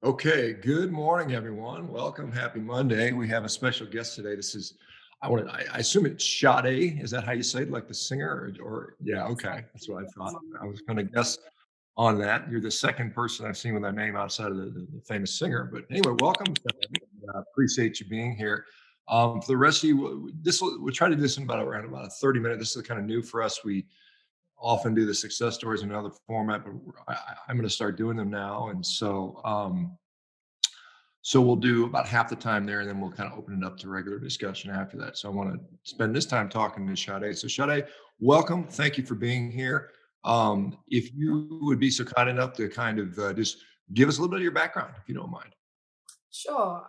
Okay, good morning, everyone. Welcome. Happy Monday. We have a special guest today. I assume it's Sade. Is that how you say it? Like the singer yeah, Yes, okay. That's what I thought. absolutely. I was going to guess on that. You're the second person I've seen with that name outside of the famous singer. But anyway, welcome. Sade. Appreciate you being here. For the rest of you, we'll try to do this in around about a 30 minute. This is kind of new for us. We often do the success stories in another format, but I'm going to start doing them now. So we'll do about half the time there, and then we'll kind of open it up to regular discussion after that. So I want to spend this time talking to Sade. So Sade, welcome. Thank you for being here. If you would be so kind enough to kind of just give us a little bit of your background, if you don't mind. Sure.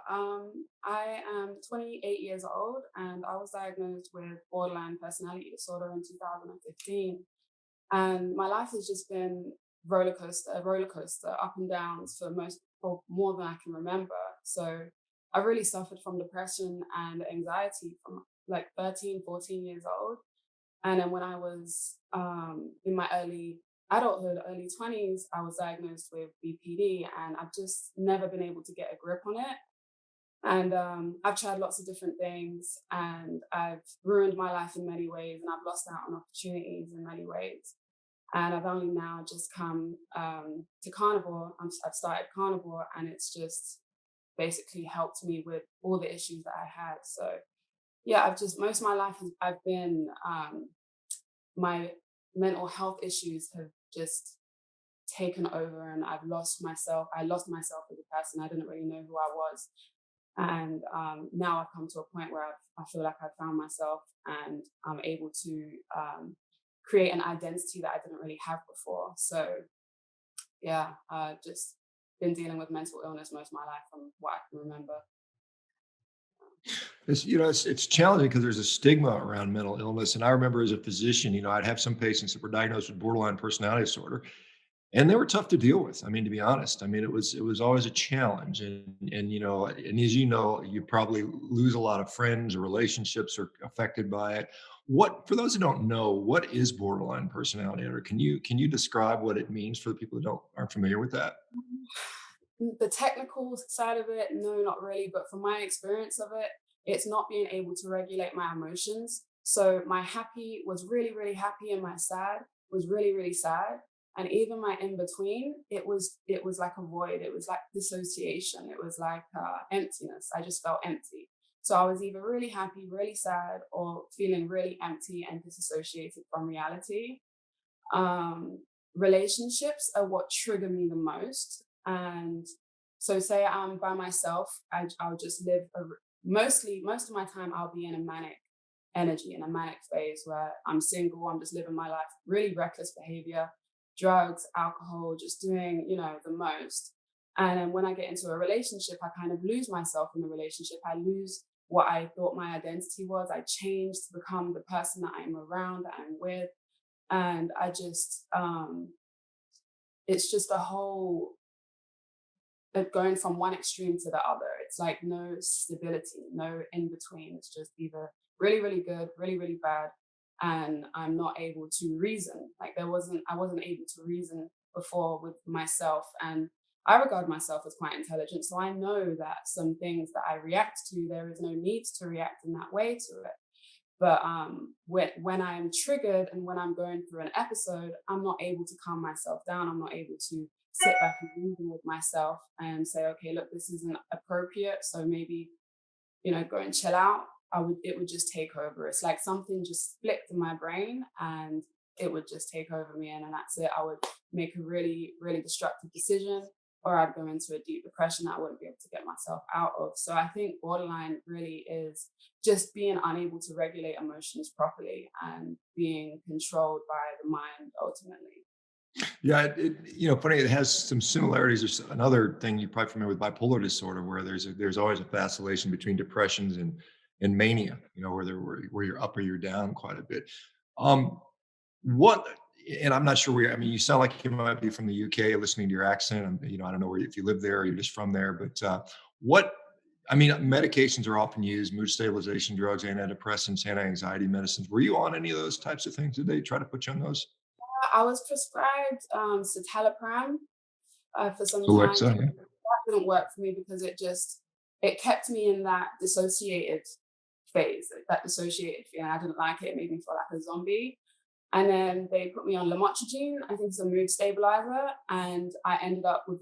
I am 28 years old and I was diagnosed with borderline personality disorder in 2015. And my life has just been roller coaster, up and downs for more than I can remember. So I really suffered from depression and anxiety from like 13, 14 years old. And then when I was in my early adulthood, early 20s, I was diagnosed with BPD and I've just never been able to get a grip on it. And I've tried lots of different things and I've ruined my life in many ways and I've lost out on opportunities in many ways. And I've only now just come to Carnivore. I've started Carnivore and it's just basically helped me with all the issues that I had. So yeah, most of my life I've been my mental health issues have just taken over and I've lost myself. I lost myself as a person. I didn't really know who I was. And now I've come to a point where I feel like I've found myself and I'm able to create an identity that I didn't really have before. So yeah, just been dealing with mental illness most of my life from what I can remember. It's challenging because there's a stigma around mental illness. And I remember as a physician, I'd have some patients that were diagnosed with borderline personality disorder, and they were tough to deal with. I mean, to be honest, I mean, it was always a challenge. And as you know, you probably lose a lot of friends or relationships are affected by it. What For those who don't know, what is borderline personality disorder? Can you describe what it means for the people who don't aren't familiar with that? The technical side of it, no, not really. But from my experience of it, it's not being able to regulate my emotions. So my happy was really, really happy, and my sad was really, really sad. And even my in between, it was like a void. It was like dissociation. It was like emptiness. I just felt empty. So I was either really happy, really sad, or feeling really empty and disassociated from reality. Relationships are what trigger me the most. And so, say I'm by myself, I'll just most of my time, I'll be in a manic energy, in a manic phase where I'm single, I'm just living my life, really reckless behavior, drugs, alcohol, just doing, the most. And then when I get into a relationship, I kind of lose myself in the relationship. I lose what I thought my identity was. I change to become the person that I'm around, that I'm with, and I just it's just a whole going from one extreme to the other. It's like no stability, no in between. It's just either really, really good, really, really bad, and I'm not able to reason. Like I wasn't able to reason before with myself, and I regard myself as quite intelligent, so I know that some things that I react to, there is no need to react in that way to it. But when I'm triggered and when I'm going through an episode, I'm not able to calm myself down. I'm not able to sit back and reason with myself and say, okay, look, this isn't appropriate. So maybe, go and chill out. It would just take over. It's like something just flipped in my brain and it would just take over me. And then that's it. I would make a really, really destructive decision or I'd go into a deep depression that I wouldn't be able to get myself out of. So I think borderline really is just being unable to regulate emotions properly and being controlled by the mind ultimately. Yeah, funny. It has some similarities. There's another thing you're probably familiar with bipolar disorder, where there's always a vacillation between depressions and mania. Where you're up or you're down quite a bit. Um, what and I'm not sure where. I mean, you sound like you might be from the UK, listening to your accent. And I don't know where if you live there or you're just from there. But what I mean, medications are often used: mood stabilization drugs, antidepressants, anti-anxiety medicines. Were you on any of those types of things? Did they try to put you on those? I was prescribed citalopram for some time. Alexa, yeah. didn't work for me because it kept me in that dissociated phase, that dissociated feeling. I didn't like it. It made me feel like a zombie. And then they put me on lamotrigine, I think it's a mood stabilizer, and I ended up with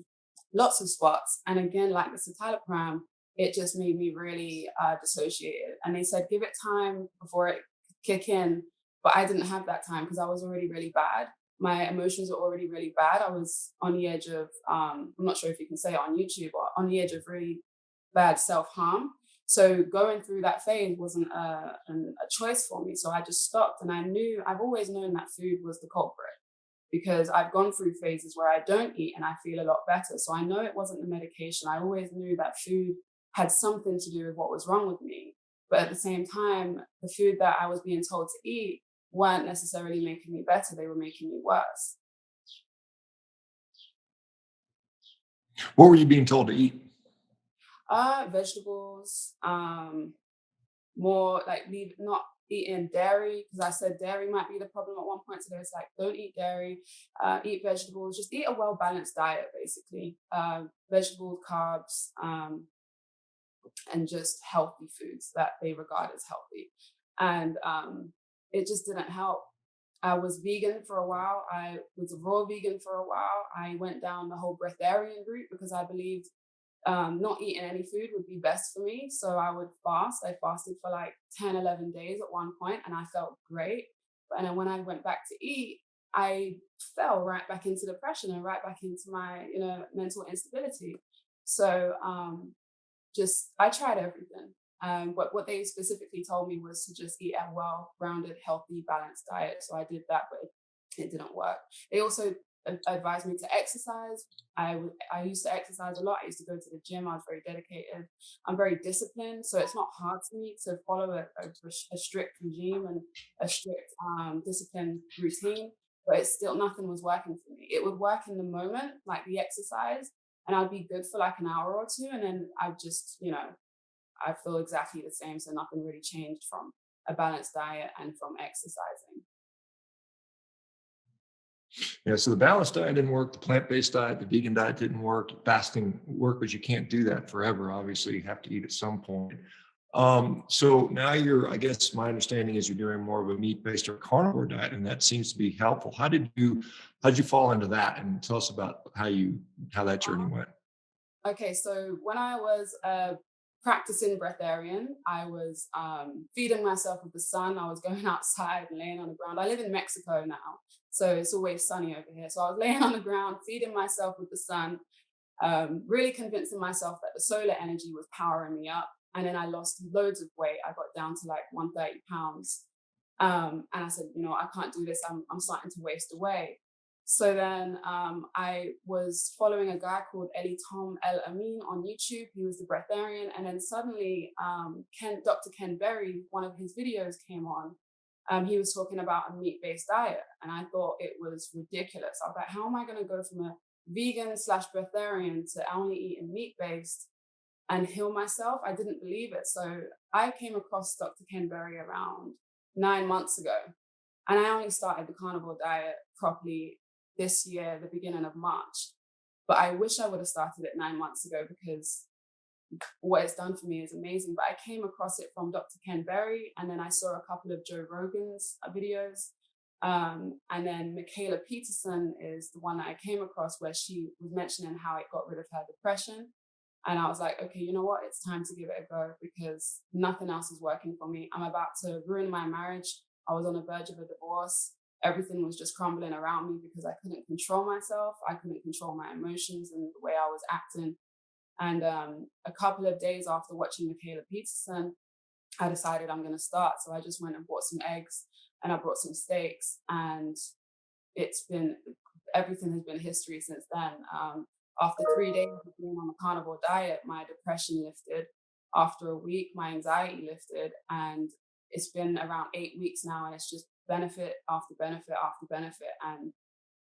lots of spots. And again, like the citalopram, it just made me really dissociated. And they said, give it time before it kick in. But I didn't have that time because I was already really bad. My emotions were already really bad. I was on the edge of, I'm not sure if you can say it on YouTube, but on the edge of really bad self-harm. So going through that phase wasn't a choice for me. So I just stopped, and I've always known that food was the culprit because I've gone through phases where I don't eat and I feel a lot better. So I know it wasn't the medication. I always knew that food had something to do with what was wrong with me. But at the same time, the food that I was being told to eat weren't necessarily making me better. They were making me worse. What were you being told to eat? Vegetables, more like leave not eating dairy because I said dairy might be the problem at one point. So it's like, don't eat dairy, eat vegetables, just eat a well balanced diet, basically. Vegetables, carbs, and just healthy foods that they regard as healthy. And it just didn't help. I was vegan for a while. I was a raw vegan for a while. I went down the whole breatharian route because I believed not eating any food would be best for me. So I would fast. I fasted for like 10, 11 days at one point, and I felt great. And then when I went back to eat, I fell right back into depression and right back into my, mental instability. So just, I tried everything. What they specifically told me was to just eat a well-rounded, healthy, balanced diet. So I did that, but it didn't work. They also advised me to exercise. I used to exercise a lot. I used to go to the gym. I was very dedicated. I'm very disciplined, so it's not hard for me to follow a strict regime and a strict discipline routine. But it's still, nothing was working for me. It would work in the moment, like the exercise, and I'd be good for like an hour or two, and then I just, I feel exactly the same. So nothing really changed from a balanced diet and from exercising. Yeah, so the balanced diet didn't work, the plant-based diet, the vegan diet didn't work, fasting worked, but you can't do that forever. Obviously, you have to eat at some point. So now I guess my understanding is you're doing more of a meat-based or carnivore diet, and that seems to be helpful. How did you fall into that? And tell us about how that journey went. Okay, so when I was practicing breatharian, I was feeding myself with the sun. I was going outside and laying on the ground. I live in Mexico now, so it's always sunny over here. So I was laying on the ground, feeding myself with the sun, really convincing myself that the solar energy was powering me up. And then I lost loads of weight. I got down to like 130 pounds. And I said, I can't do this. I'm starting to waste away. So then I was following a guy called Eli Tom El Amin on YouTube. He was the breatharian. And then suddenly Dr. Ken Berry, one of his videos came on. He was talking about a meat-based diet. And I thought it was ridiculous. I was like, how am I going to go from a vegan/breatharian to only eating meat-based and heal myself? I didn't believe it. So I came across Dr. Ken Berry around 9 months ago. And I only started the carnivore diet properly this year, the beginning of March. But I wish I would have started it 9 months ago because what it's done for me is amazing. But I came across it from Dr. Ken Berry, and then I saw a couple of Joe Rogan's videos. And then Michaela Peterson is the one that I came across where she was mentioning how it got rid of her depression. And I was like, okay, you know what? It's time to give it a go because nothing else is working for me. I'm about to ruin my marriage. I was on the verge of a divorce. Everything was just crumbling around me because I couldn't control myself. I couldn't control my emotions and the way I was acting. And a couple of days after watching Michaela Peterson, I decided I'm going to start. So I just went and bought some eggs and I brought some steaks, and everything has been history since then. After 3 days of being on a carnivore diet, my depression lifted. After a week, my anxiety lifted, and it's been around 8 weeks now, and it's just benefit after benefit after benefit. And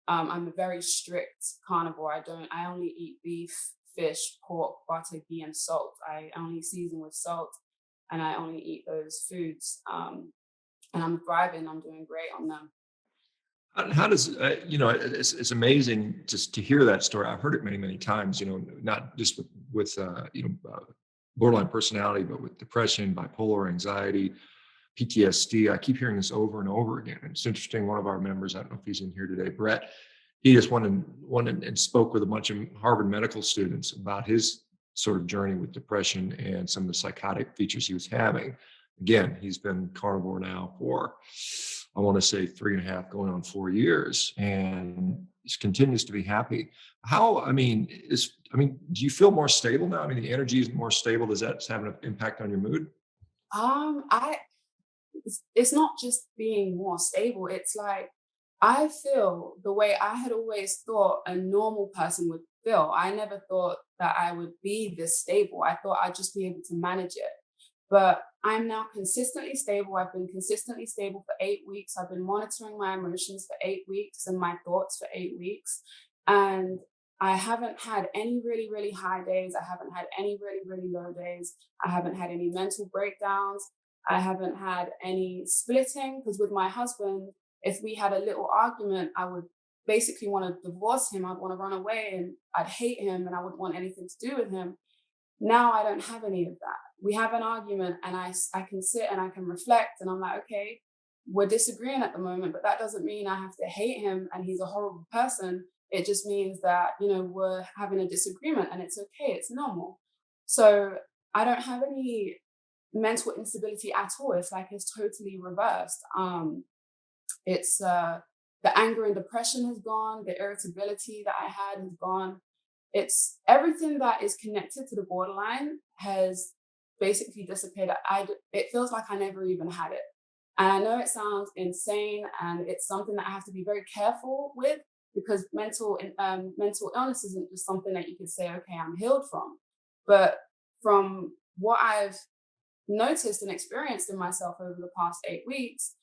I'm a very strict carnivore. I only eat beef, fish, pork, butter, ghee, and salt. I only season with salt, and I only eat those foods. And I'm thriving. I'm doing great on them. How does it's amazing just to hear that story. I've heard it many, many times. Not just with borderline personality, but with depression, bipolar, anxiety, PTSD. I keep hearing this over and over again. And it's interesting. One of our members, I don't know if he's in here today, Brett. He just went and spoke with a bunch of Harvard medical students about his sort of journey with depression and some of the psychotic features he was having. Again, he's been carnivore now for, I want to say 3.5, going on 4 years, and he continues to be happy. Do you feel more stable now? I mean, the energy is more stable. Does that have an impact on your mood? I it's not just being more stable. It's like I feel the way I had always thought a normal person would feel. I never thought that I would be this stable. I thought I'd just be able to manage it. But I'm now consistently stable. I've been consistently stable for 8 weeks. I've been monitoring my emotions for 8 weeks and my thoughts for 8 weeks. And I haven't had any really, really high days. I haven't had any really, really low days. I haven't had any mental breakdowns. I haven't had any splitting because with my husband, if we had a little argument, I would basically want to divorce him. I'd want to run away and I'd hate him and I wouldn't want anything to do with him. Now I don't have any of that. We have an argument and I can sit and I can reflect and I'm like, okay, we're disagreeing at the moment, but that doesn't mean I have to hate him and he's a horrible person. It just means that, we're having a disagreement and it's okay. It's normal. So I don't have any mental instability at all. It's like it's totally reversed. It's the anger and depression has gone, the irritability that I had has gone. It's everything that is connected to the borderline has basically dissipated. It feels like I never even had it. And I know it sounds insane and it's something that I have to be very careful with because mental illness isn't just something that you could say, okay, I'm healed from. But from what I've noticed and experienced in myself over the past 8 weeks,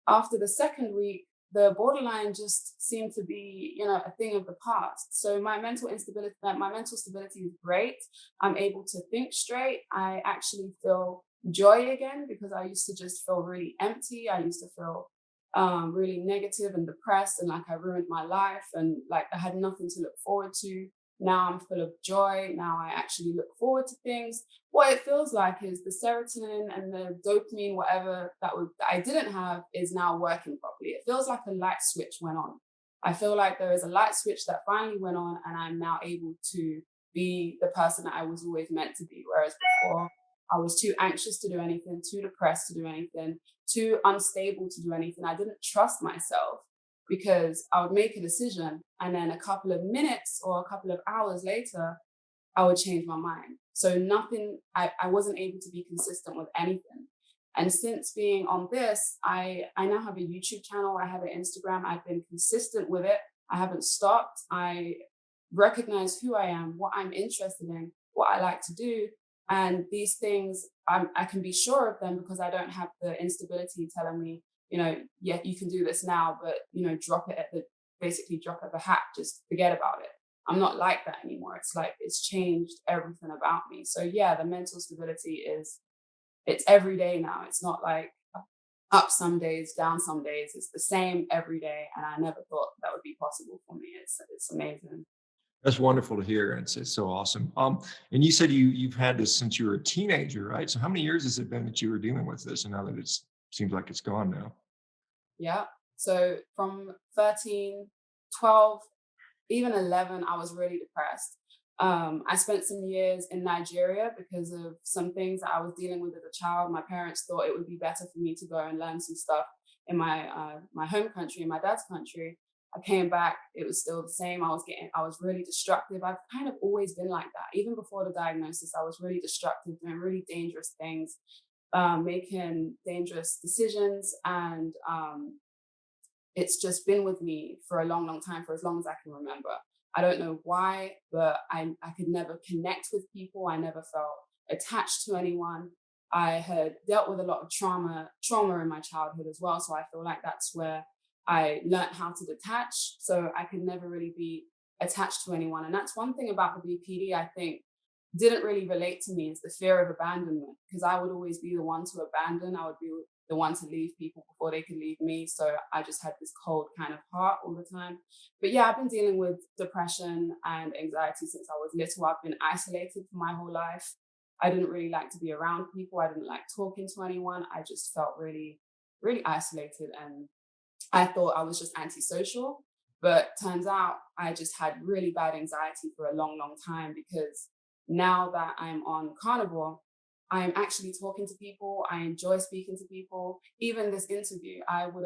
after the second week, the borderline just seemed to be, a thing of the past. So my mental stability is great. I'm able to think straight. I actually feel joy again because I used to just feel really empty. I used to feel really negative and depressed and like I ruined my life and like I had nothing to look forward to. Now I'm full of joy. Now I actually look forward to things. What it feels like is the serotonin and the dopamine, whatever that I didn't have, is now working properly. It feels like a light switch went on. I feel like there is a light switch that finally went on, and I'm now able to be the person that I was always meant to be. Whereas before, I was too anxious to do anything, too depressed to do anything, too unstable to do anything. I didn't trust myself because I would make a decision and then a couple of minutes or a couple of hours later, I would change my mind. So I wasn't able to be consistent with anything. And since being on this, I now have a YouTube channel, I have an Instagram, I've been consistent with it. I haven't stopped. I recognize who I am, what I'm interested in, what I like to do. And these things, I can be sure of them because I don't have the instability telling me, yeah, you can do this now, but, drop it basically drop it at the hat, just forget about it. I'm not like that anymore. It's like it's changed everything about me. So yeah, the mental stability it's every day now. It's not like up some days, down some days. It's the same every day. And I never thought that would be possible for me. It's amazing. That's wonderful to hear. It's so awesome. And you said you've had this since you were a teenager, right? So how many years has it been that you were dealing with this, and now that it seems like it's gone now? Yeah. So from 13, 12, even 11, I was really depressed. I spent some years in Nigeria because of some things that I was dealing with as a child. My parents thought it would be better for me to go and learn some stuff in my home country, in my dad's country. I came back, it was still the same. I was really destructive. I've kind of always been like that. Even before the diagnosis, I was really destructive, doing really dangerous things, making dangerous decisions, and it's just been with me for a long, long time, for as long as I can remember. I don't know why, but I could never connect with people. I never felt attached to anyone. I had dealt with a lot of trauma in my childhood as well. So I feel like that's where I learned how to detach. So I could never really be attached to anyone. And that's one thing about the BPD, I think, didn't really relate to me, is the fear of abandonment, because I would always be the one to abandon. I would be the one to leave people before they could leave me. So I just had this cold kind of heart all the time. But yeah, I've been dealing with depression and anxiety since I was little. I've been isolated for my whole life. I didn't really like to be around people. I didn't like talking to anyone. I just felt really, really isolated. And I thought I was just antisocial. But turns out I just had really bad anxiety for a long, long time, because now that I'm on Carnivore, I'm actually talking to people. I enjoy speaking to people. Even this interview, I would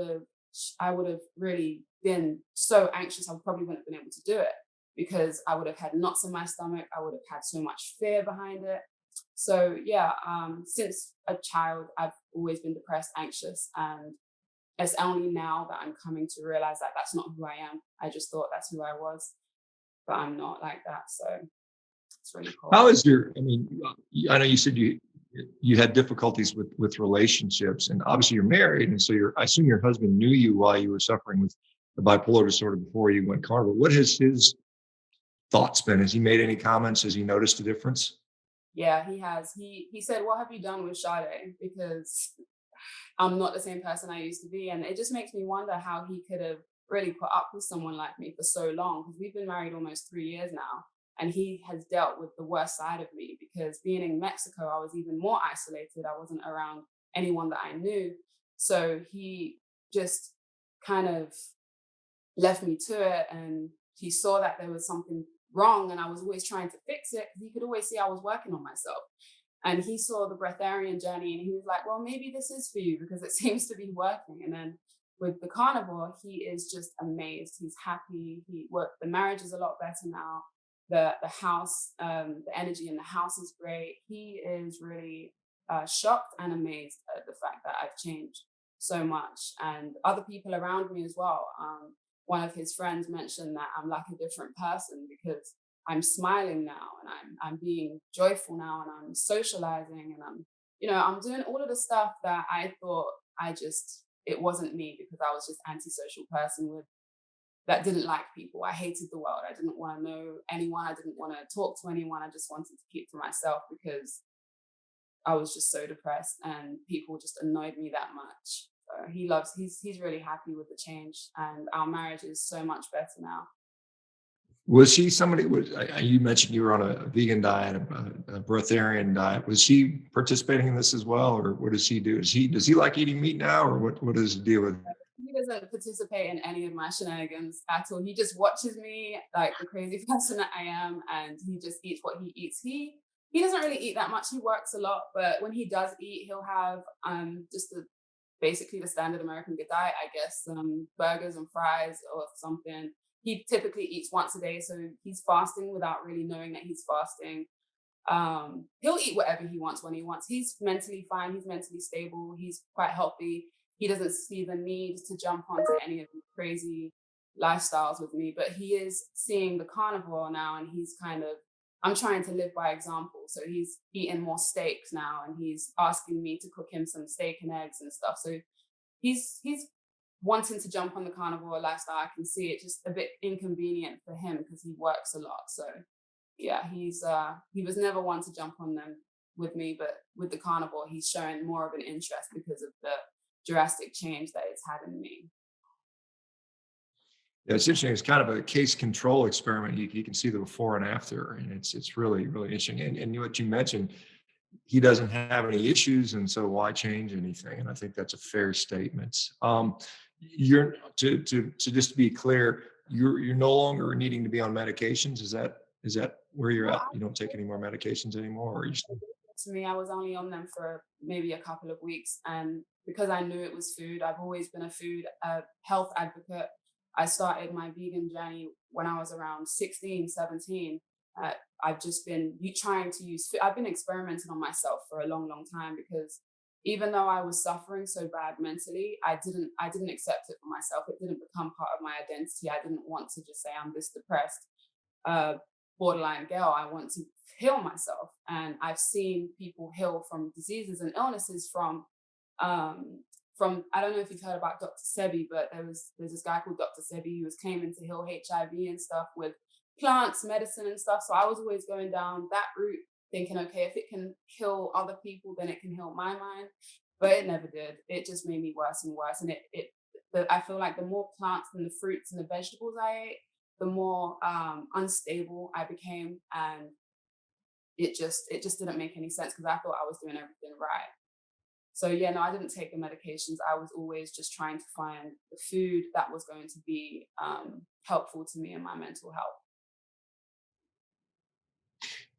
have really been so anxious. I probably wouldn't have been able to do it because I would have had knots in my stomach. I would have had so much fear behind it. So yeah, since a child, I've always been depressed, anxious, and it's only now that I'm coming to realize that that's not who I am. I just thought that's who I was, but I'm not like that. So it's really How cool. is your, I mean, I know you said you had difficulties with relationships, and obviously you're married, and so I assume your husband knew you while you were suffering with the bipolar disorder before you went carnivore. What has his thoughts been? Has he made any comments? Has he noticed a difference? Yeah, he has. He said, "What have you done with Sade?" Because I'm not the same person I used to be. And it just makes me wonder how he could have really put up with someone like me for so long, because we've been married almost 3 years now. And he has dealt with the worst side of me, because being in Mexico, I was even more isolated. I wasn't around anyone that I knew. So he just kind of left me to it. And he saw that there was something wrong. And I was always trying to fix it, because he could always see I was working on myself. And he saw the breatharian journey and he was like, well, maybe this is for you because it seems to be working. And then with the carnivore, he is just amazed. He's happy. The marriage is a lot better now. The house, the energy in the house is great. He is really shocked and amazed at the fact that I've changed so much, and other people around me as well. One of his friends mentioned that I'm like a different person because I'm smiling now, and I'm being joyful now, and I'm socializing, and I'm doing all of the stuff that I thought it wasn't me, because I was just antisocial person that didn't like people. I hated the world. I didn't want to know anyone. I didn't want to talk to anyone. I just wanted to keep to myself because I was just so depressed and people just annoyed me that much. So he's really happy with the change, and our marriage is so much better now. Was he somebody, you mentioned you were on a vegan diet, a breatharian diet. Was he participating in this as well, or what does he do? Does he like eating meat now, or what is the deal with? He doesn't participate in any of my shenanigans at all. He just watches me like the crazy person that I am, and he just eats what he eats. He doesn't really eat that much. He works a lot, but when he does eat, he'll have basically the standard American good diet, I guess, burgers and fries or something. He typically eats once a day, so he's fasting without really knowing that he's fasting. He'll eat whatever he wants when he wants. He's mentally fine. He's mentally stable. He's quite healthy. He doesn't see the need to jump onto any of the crazy lifestyles with me, but he is seeing the carnivore now, and I'm trying to live by example. So he's eating more steaks now, and he's asking me to cook him some steak and eggs and stuff. So he's wanting to jump on the carnivore lifestyle. I can see it just a bit inconvenient for him because he works a lot. So yeah, he was never one to jump on them with me, but with the carnivore, he's showing more of an interest because of the drastic change that it's had in me. Yeah, it's interesting. It's kind of a case control experiment. You can see the before and after, and it's really, really interesting. And what you mentioned, he doesn't have any issues, and so why change anything? And I think that's a fair statement. You're to just be clear, you're no longer needing to be on medications. Is that where you're at? You don't take any more medications anymore, or are you still? To me, I was only on them for maybe a couple of weeks. And because I knew it was food, I've always been a food health advocate. I started my vegan journey when I was around 16, 17. Uh, I've just been trying to use food. I've been experimenting on myself for a long, long time, because even though I was suffering so bad mentally, I didn't accept it for myself. It didn't become part of my identity. I didn't want to just say I'm this depressed uh, borderline girl. I want to heal myself. And I've seen people heal from diseases and illnesses um, I don't know if you've heard about Dr. Sebi, but there's this guy called Dr. Sebi who was claiming to heal HIV and stuff with plants, medicine and stuff. So I was always going down that route, thinking, okay, if it can heal other people, then it can heal my mind. but it never did. It just made me worse and worse. And I feel like the more plants and the fruits and the vegetables I ate, the more unstable I became, and it just didn't make any sense because I thought I was doing everything right. So yeah, no, I didn't take the medications. I was always just trying to find the food that was going to be helpful to me and my mental health.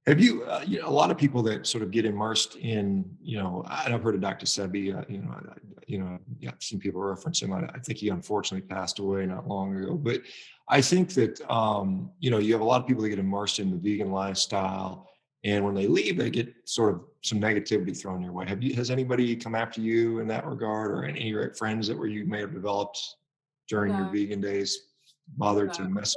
Have you, a lot of people that sort of get immersed in, and I've heard of Dr. Sebi, yeah, I've seen people reference him. I think he unfortunately passed away not long ago, but I think that, you have a lot of people that get immersed in the vegan lifestyle, and when they leave, they get sort of some negativity thrown your way. Has anybody come after you in that regard, or any of your friends that where you may have developed during your No, vegan days bothered no. to mess?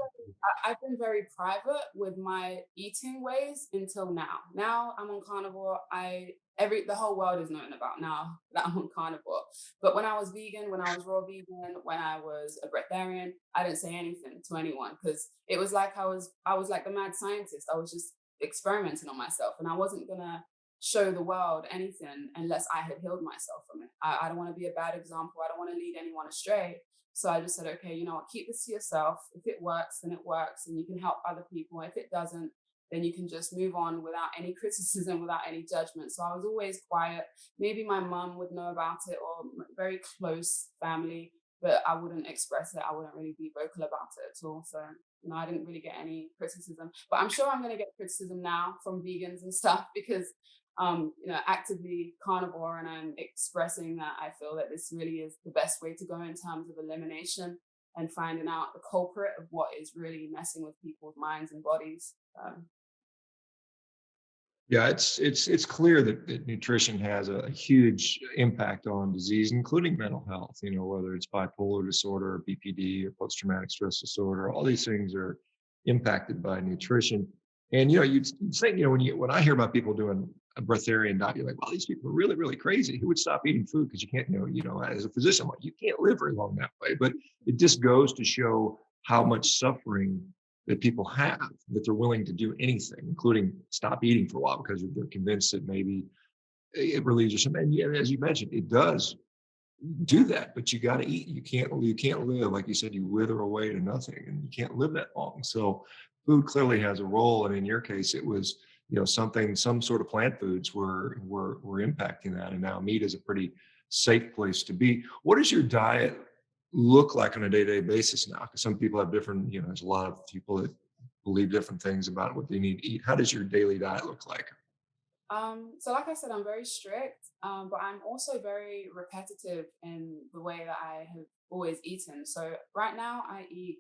I've been very private with my eating ways until now. Now I'm on carnivore. The whole world is knowing about now that I'm on carnivore. But when I was vegan, when I was raw vegan, when I was a breatharian, I didn't say anything to anyone because it was like I was like the mad scientist. I was just experimenting on myself, and I wasn't gonna show the world anything unless I had healed myself from it. I don't want to be a bad example. I don't want to lead anyone astray. So I just said, okay, you know what, keep this to yourself. If it works, then it works and you can help other people. If it doesn't, then you can just move on without any criticism, without any judgment. So I was always quiet. Maybe my mum would know about it or very close family, but I wouldn't express it. I wouldn't really be vocal about it at all. So, I didn't really get any criticism. But I'm sure I'm going to get criticism now from vegans and stuff because actively carnivore and I'm expressing that I feel that this really is the best way to go in terms of elimination and finding out the culprit of what is really messing with people's minds and bodies. Yeah, it's clear that nutrition has a huge impact on disease, including mental health. Whether it's bipolar disorder, or BPD, or post-traumatic stress disorder, all these things are impacted by nutrition. And you'd think, when I hear about people doing a breatharian diet, you're like, wow, these people are really, really crazy. Who would stop eating food? Because you can't, as a physician, I'm like, you can't live very long that way. But it just goes to show how much suffering that people have, that they're willing to do anything, including stop eating for a while because they're convinced that maybe it relieves you some. And yeah, as you mentioned, it does do that, but you got to eat. You can't live, like you said, you wither away to nothing, and you can't live that long. So food clearly has a role, and in your case, it was some sort of plant foods were impacting that, and now meat is a pretty safe place to be. What does your diet look like on a day-to-day basis now? Because some people have different, there's a lot of people that believe different things about what they need to eat. How does your daily diet look like? So like I said, I'm very strict, but I'm also very repetitive in the way that I have always eaten. So right now I eat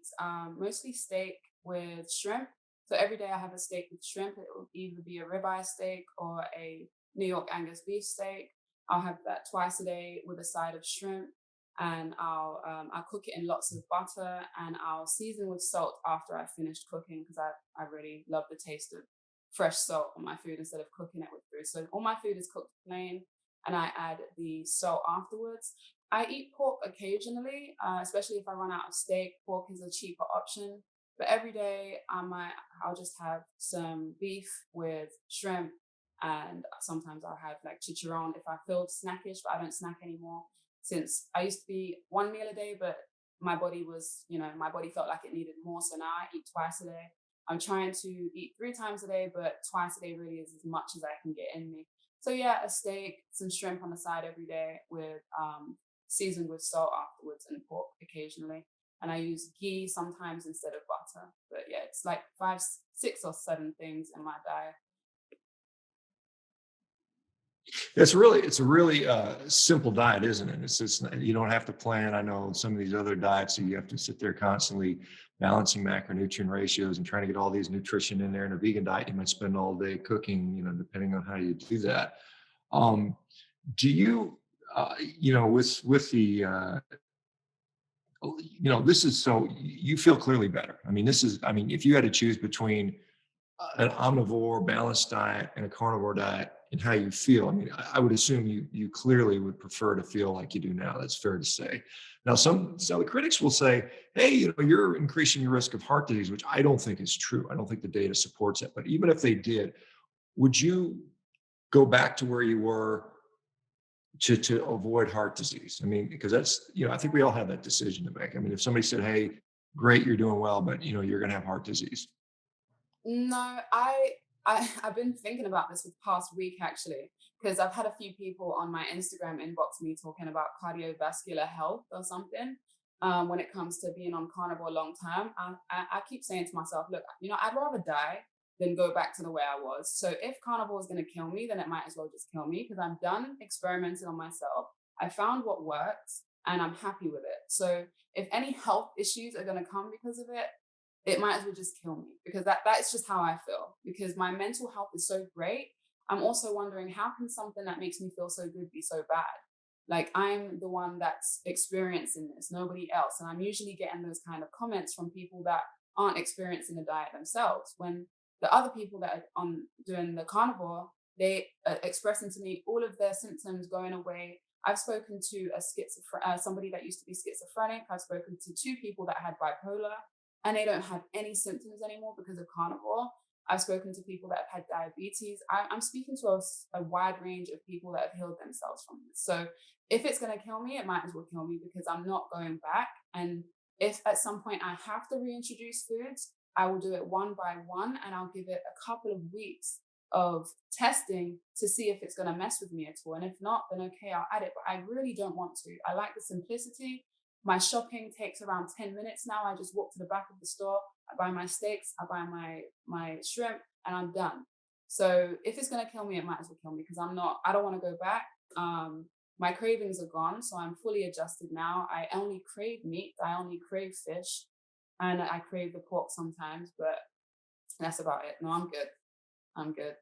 mostly steak with shrimp. So every day I have a steak with shrimp. It will either be a ribeye steak or a New York Angus beef steak. I'll have that twice a day with a side of shrimp, and I'll cook it in lots of butter, and I'll season with salt after I finished cooking because I really love the taste of fresh salt on my food instead of cooking it with food. So all my food is cooked plain, and I add the salt afterwards. I eat pork occasionally, especially if I run out of steak. Pork is a cheaper option. But every day I'll just have some beef with shrimp, and sometimes I'll have like chicharron if I feel snackish, but I don't snack anymore since I used to be one meal a day, but my body felt like it needed more. So now I eat twice a day. I'm trying to eat 3 times a day, but twice a day really is as much as I can get in me. So yeah, a steak, some shrimp on the side every day with seasoned with salt afterwards, and pork occasionally. And I use ghee sometimes instead of butter. But yeah, it's like 5, 6 or 7 things in my diet. It's a really simple diet, isn't it? It's just, you don't have to plan. I know some of these other diets, you have to sit there constantly balancing macronutrient ratios and trying to get all these nutrition in there. In a vegan diet, you might spend all day cooking, depending on how you do that. Um, do you, with the, this is so you feel clearly better. If you had to choose between an omnivore balanced diet and a carnivore diet and how you feel, I would assume you clearly would prefer to feel like you do now. That's fair to say. Now, some of the critics will say, hey, you're increasing your risk of heart disease, which I don't think is true. I don't think the data supports it. But even if they did, would you go back to where you were to avoid heart disease? I mean, because that's, I think we all have that decision to make. I mean, if somebody said, "Hey, great, you're doing well, but you're going to have heart disease." No, I've been thinking about this for the past week actually, because I've had a few people on my Instagram inbox me talking about cardiovascular health or something. When it comes to being on carnivore long term, I keep saying to myself, look, I'd rather die than go back to the way I was. So if carnivore is going to kill me, then it might as well just kill me because I'm done experimenting on myself. I found what works and I'm happy with it. So if any health issues are going to come because of it, it might as well just kill me because that's just how I feel. Because my mental health is so great. I'm also wondering how can something that makes me feel so good be so bad? Like I'm the one that's experiencing this, nobody else. And I'm usually getting those kind of comments from people that aren't experiencing the diet themselves. When the other people that are on doing the carnivore, they are expressing to me all of their symptoms going away. I've spoken to somebody that used to be schizophrenic. I've spoken to two people that had bipolar and they don't have any symptoms anymore because of carnivore. I've spoken to people that have had diabetes. I'm speaking to a wide range of people that have healed themselves from this. So if it's going to kill me, it might as well kill me because I'm not going back. And if at some point I have to reintroduce foods, I will do it one by one and I'll give it a couple of weeks of testing to see if it's going to mess with me at all. And if not, then okay, I'll add it. But I really don't want to. I like the simplicity. My shopping takes around 10 minutes now. I just walk to the back of the store, I buy my steaks, I buy my shrimp, and I'm done. So if it's gonna kill me, it might as well kill me because I don't want to go back. My cravings are gone, so I'm fully adjusted now. I only crave meat, I only crave fish, and I crave the pork sometimes, but that's about it. No, I'm good. I'm good.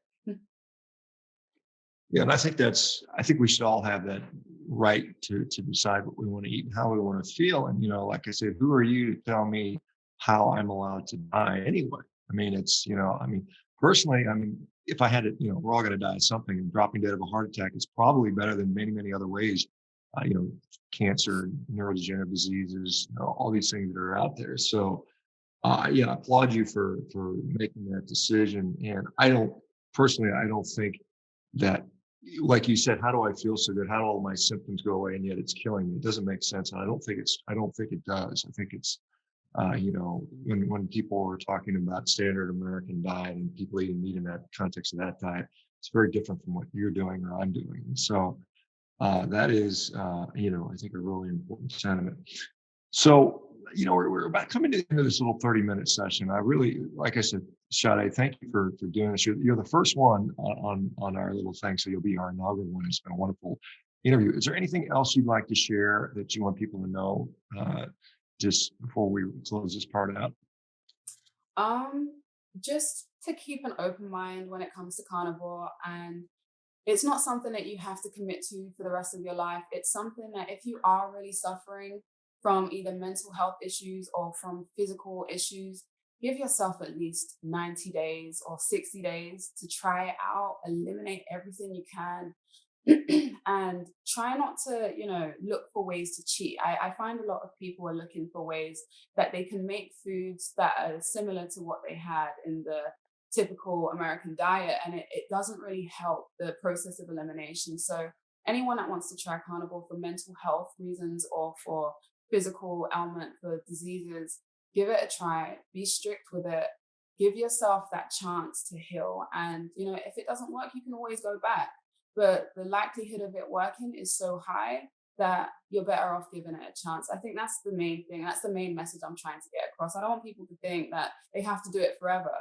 Yeah, and I think we should all have that right to decide what we want to eat and how we want to feel. And like I said, who are you to tell me how I'm allowed to die anyway? I mean, personally, I mean, if I had it, we're all going to die of something, and dropping dead of a heart attack is probably better than many, many other ways. Cancer, neurodegenerative diseases, all these things that are out there. So, yeah, I applaud you for making that decision. And I don't think that, like you said, how do I feel so good? How do all my symptoms go away and yet it's killing me? It doesn't make sense. And I don't think it does. I think it's, when people are talking about standard American diet and people eating meat in that context of that diet, it's very different from what you're doing or I'm doing. And so that is, I think a really important sentiment. So, we're about coming to the end of this little 30-minute session. I really, like I said, Sade, thank you for doing this. You're the first one on our little thing, so you'll be our inaugural one. It's been a wonderful interview. Is there anything else you'd like to share that you want people to know just before we close this part out? Um, just to keep an open mind when it comes to carnivore, and it's not something that you have to commit to for the rest of your life. It's something that if you are really suffering from either mental health issues or from physical issues, give yourself at least 90 days or 60 days to try it out, eliminate everything you can, and try not to, look for ways to cheat. I find a lot of people are looking for ways that they can make foods that are similar to what they had in the typical American diet, and it doesn't really help the process of elimination. So anyone that wants to try carnivore for mental health reasons or for physical ailment, for diseases, give it a try. Be strict with it. Give yourself that chance to heal. And if it doesn't work, you can always go back. But the likelihood of it working is so high that you're better off giving it a chance. I think that's the main thing. That's the main message I'm trying to get across. I don't want people to think that they have to do it forever,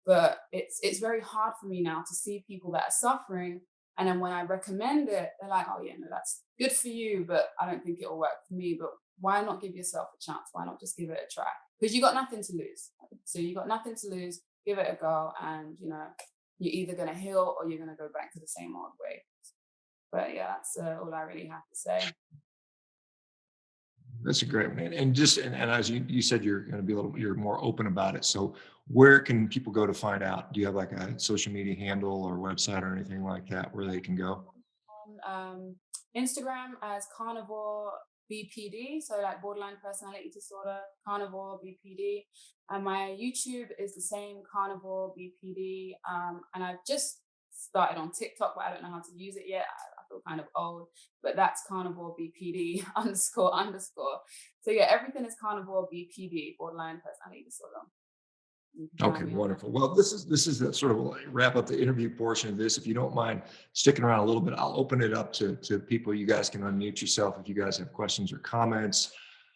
but it's very hard for me now to see people that are suffering. And then when I recommend it, they're like, oh yeah, no, that's good for you, but I don't think it'll work for me. But why not give yourself a chance? Why not just give it a try? Because you got nothing to lose. So you got nothing to lose. Give it a go, and you're either going to heal or you're going to go back to the same old way. But yeah, that's all I really have to say. That's a great one. And as you said, you're going to be you're more open about it. So where can people go to find out? Do you have like a social media handle or website or anything like that where they can go? On Instagram as Carnivore BPD, so like borderline personality disorder, Carnivore BPD. And my YouTube is the same, Carnivore BPD. And I've just started on TikTok, but I don't know how to use it yet. I feel kind of old, but that's Carnivore BPD underscore underscore. So yeah, everything is Carnivore BPD, borderline personality disorder. You can Okay, find me on there. wonderful. Well, this is the sort of like wrap up the interview portion of this. If you don't mind sticking around a little bit, I'll open it up to people. You guys can unmute yourself if you guys have questions or comments.